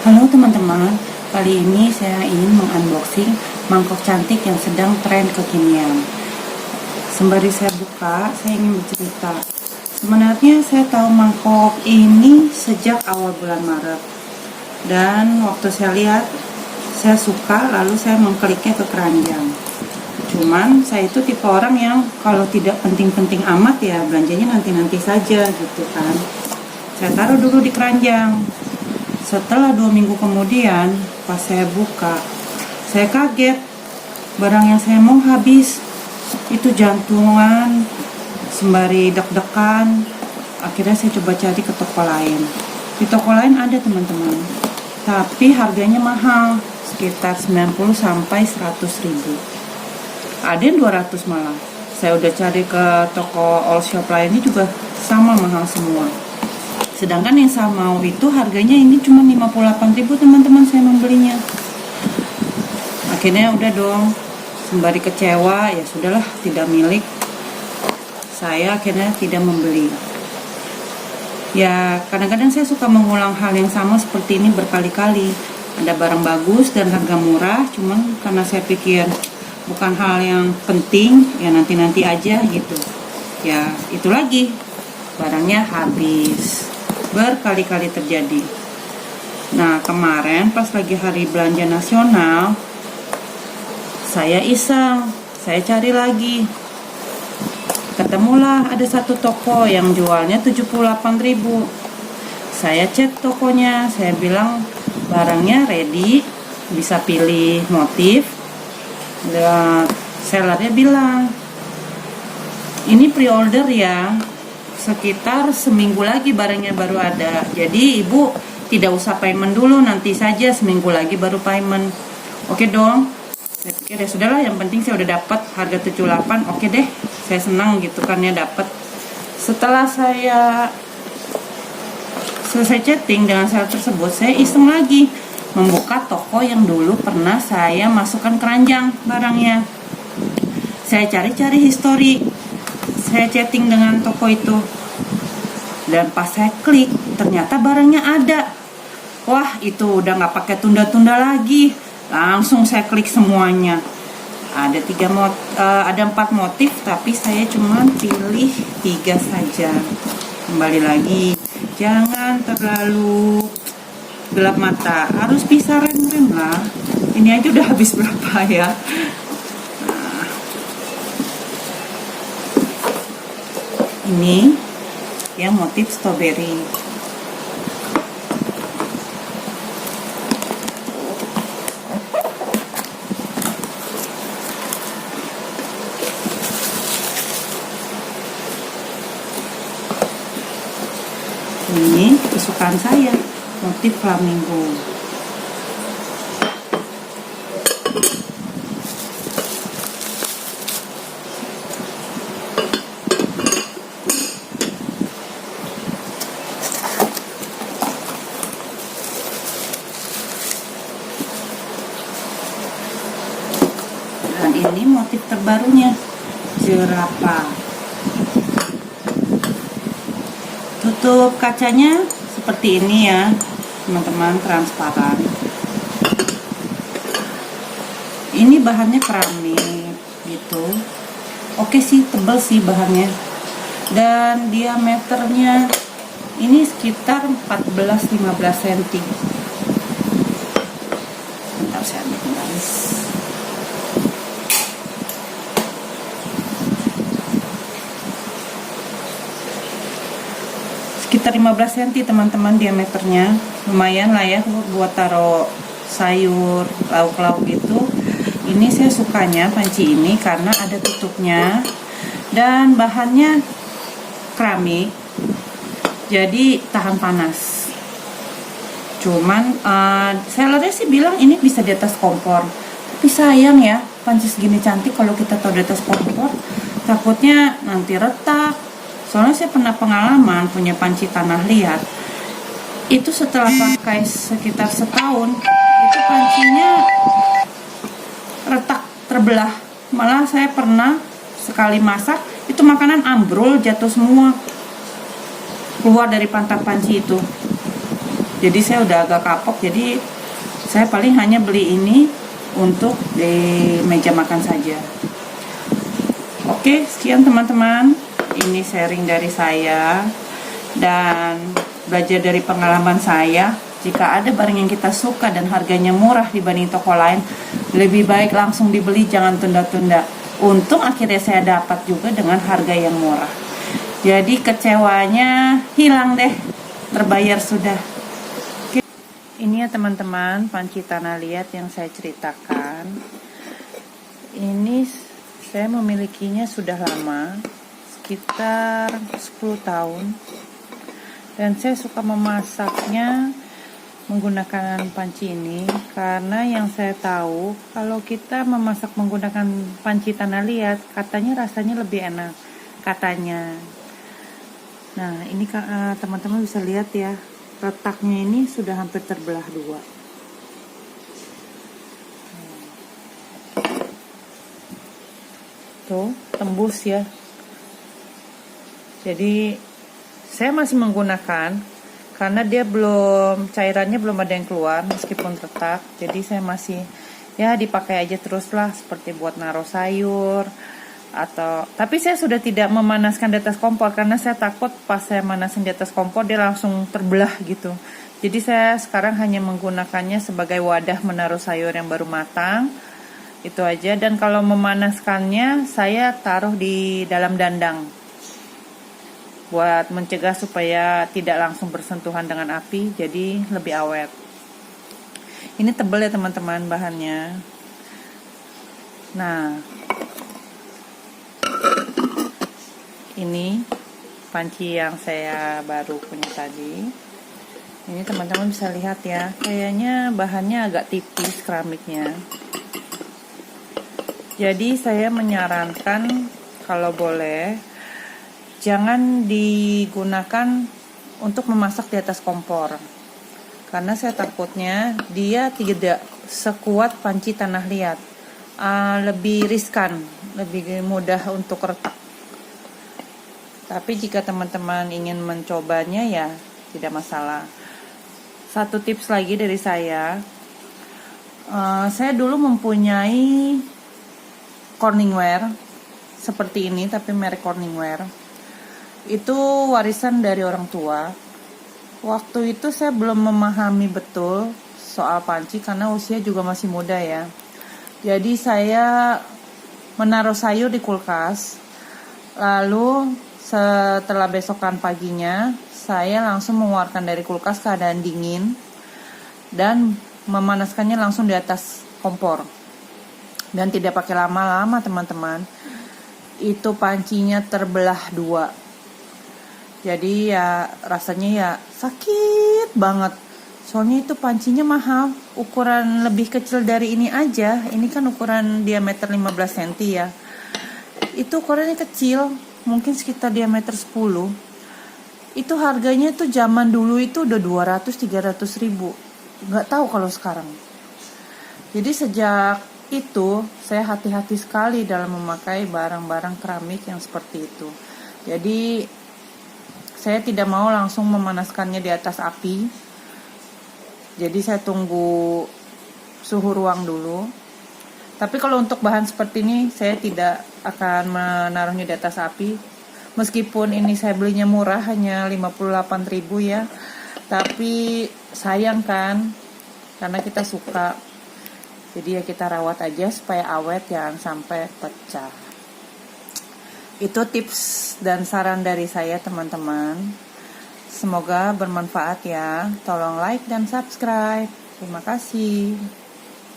Halo teman-teman, kali ini saya ingin mengunboxing mangkok cantik yang sedang tren kekinian. Sembari saya buka, saya ingin bercerita. Sebenarnya saya tahu mangkok ini sejak awal bulan Maret. Dan waktu saya lihat, saya suka, lalu saya mengkliknya ke keranjang. Cuman saya itu tipe orang yang kalau tidak penting-penting amat ya belanjanya nanti-nanti saja gitu kan. Saya taruh dulu di keranjang. Setelah 2 minggu kemudian, pas saya buka, saya kaget. Barang yang saya mau habis. Itu jantungan, sembari deg-degan. Akhirnya saya coba cari ke toko lain. Di toko lain ada teman-teman, tapi harganya mahal, sekitar 90 sampai 100 ribu. Ada yang 200 malah. Saya udah cari ke toko all shop lainnya juga sama mahal semua. Sedangkan yang saya mau itu harganya ini cuma 58.000 teman-teman saya membelinya. Akhirnya udah dong, sembari kecewa ya sudahlah, tidak milik. Saya akhirnya tidak membeli. Ya kadang-kadang saya suka mengulang hal yang sama seperti ini berkali-kali. Ada barang bagus dan harga murah, cuman karena saya pikir bukan hal yang penting, ya nanti-nanti aja gitu. Ya itu lagi, barangnya habis. Berkali-kali terjadi. Nah kemarin pas lagi hari belanja nasional, saya iseng, saya cari lagi. Ketemulah ada satu toko yang jualnya 78.000. Saya cek tokonya, saya bilang barangnya ready, bisa pilih motif. Dan sellernya bilang, ini pre-order ya, sekitar seminggu lagi barangnya baru ada. Jadi ibu tidak usah payment dulu, nanti saja seminggu lagi baru payment. Oke dong. Saya pikir ya sudahlah, yang penting saya udah dapat harga 78. Oke deh, saya senang gitu kan ya dapat. Setelah saya selesai chatting dengan seller tersebut, saya iseng lagi membuka toko yang dulu pernah saya masukkan keranjang barangnya. Saya cari-cari histori, saya chatting dengan toko itu, dan pas saya klik ternyata barangnya ada. Wah itu udah nggak pakai tunda-tunda lagi, langsung saya klik semuanya. Ada 4 motif, tapi saya cuma pilih 3 saja. Kembali lagi, jangan terlalu gelap mata, harus bisa rem-rem lah. Ini aja udah habis berapa ya. Ini yang motif strawberry. Ini kesukaan saya, motif flamingo. Dan ini motif terbarunya, jerapah. Tutup kacanya seperti ini ya teman-teman, transparan. Ini bahannya keramik gitu. Oke sih, tebal sih bahannya. Dan diameternya ini sekitar 14-15 cm. Bentar saya ambil garis. Sekitar 15 cm teman-teman diameternya. Lumayan lah ya buat taruh sayur, lauk-lauk gitu. Ini saya sukanya panci ini karena ada tutupnya dan bahannya keramik, jadi tahan panas. Cuman sellernya sih bilang ini bisa di atas kompor, tapi sayang ya panci segini cantik kalau kita taruh di atas kompor takutnya nanti retak. Soalnya saya pernah pengalaman punya panci tanah liat, itu setelah pakai sekitar setahun itu pancinya retak, terbelah. Malah saya pernah sekali masak itu makanan ambrol, jatuh semua keluar dari pantat panci itu. jadi saya udah agak kapok, jadi saya paling hanya beli ini untuk di meja makan saja. Oke, sekian teman-teman, ini sharing dari saya dan belajar dari pengalaman saya. Jika ada barang yang kita suka dan harganya murah dibanding toko lain, lebih baik langsung dibeli, jangan tunda-tunda. Untung akhirnya saya dapat juga dengan harga yang murah. Jadi kecewanya hilang deh, terbayar sudah. Oke. Ini ya teman-teman, panci tanah liat yang saya ceritakan. Ini saya memilikinya sudah lama, sekitar 10 tahun. Dan saya suka memasaknya menggunakan panci ini karena yang saya tahu kalau kita memasak menggunakan panci tanah liat katanya rasanya lebih enak katanya. Nah ini teman-teman bisa lihat ya, retaknya ini sudah hampir terbelah dua. Tuh tembus ya. Jadi saya masih menggunakan karena dia cairannya belum ada yang keluar meskipun retak, jadi saya masih ya dipakai aja terus lah, seperti buat naruh sayur tapi saya sudah tidak memanaskan di atas kompor karena saya takut pas saya manasin di atas kompor dia langsung terbelah gitu. Jadi saya sekarang hanya menggunakannya sebagai wadah menaruh sayur yang baru matang, itu aja. Dan kalau memanaskannya saya taruh di dalam dandang buat mencegah supaya tidak langsung bersentuhan dengan api, jadi lebih awet. Ini tebal ya teman-teman bahannya. Nah, ini panci yang saya baru punya tadi. Ini teman-teman bisa lihat ya, kayaknya bahannya agak tipis keramiknya. Jadi saya menyarankan kalau boleh jangan digunakan untuk memasak di atas kompor, karena saya takutnya dia tidak sekuat panci tanah liat, lebih riskan, lebih mudah untuk retak. Tapi jika teman-teman ingin mencobanya ya tidak masalah. Satu tips lagi dari saya dulu mempunyai Corningware seperti ini, tapi merek Corningware. Itu warisan dari orang tua. Waktu itu saya belum memahami betul soal panci karena usia juga masih muda ya. Jadi saya menaruh sayur di kulkas, lalu setelah besokan paginya saya langsung mengeluarkan dari kulkas keadaan dingin dan memanaskannya langsung di atas kompor. Dan tidak pakai lama-lama teman-teman, itu pancinya terbelah dua. Jadi ya rasanya ya sakit banget. Soalnya itu pancinya mahal, ukuran lebih kecil dari ini aja. Ini kan ukuran diameter 15 cm ya. Itu ukurannya kecil, mungkin sekitar diameter 10. Itu harganya tuh zaman dulu itu udah 200-300 ribu. Nggak tahu kalau sekarang. Jadi sejak itu saya hati-hati sekali dalam memakai barang-barang keramik yang seperti itu. Jadi saya tidak mau langsung memanaskannya di atas api. Jadi saya tunggu suhu ruang dulu. Tapi kalau untuk bahan seperti ini saya tidak akan menaruhnya di atas api. Meskipun ini saya belinya murah, hanya 58.000 ya. Tapi sayang kan, karena kita suka. Jadi ya kita rawat aja supaya awet, jangan sampai pecah. Itu tips dan saran dari saya teman-teman. Semoga bermanfaat ya. Tolong like dan subscribe. Terima kasih.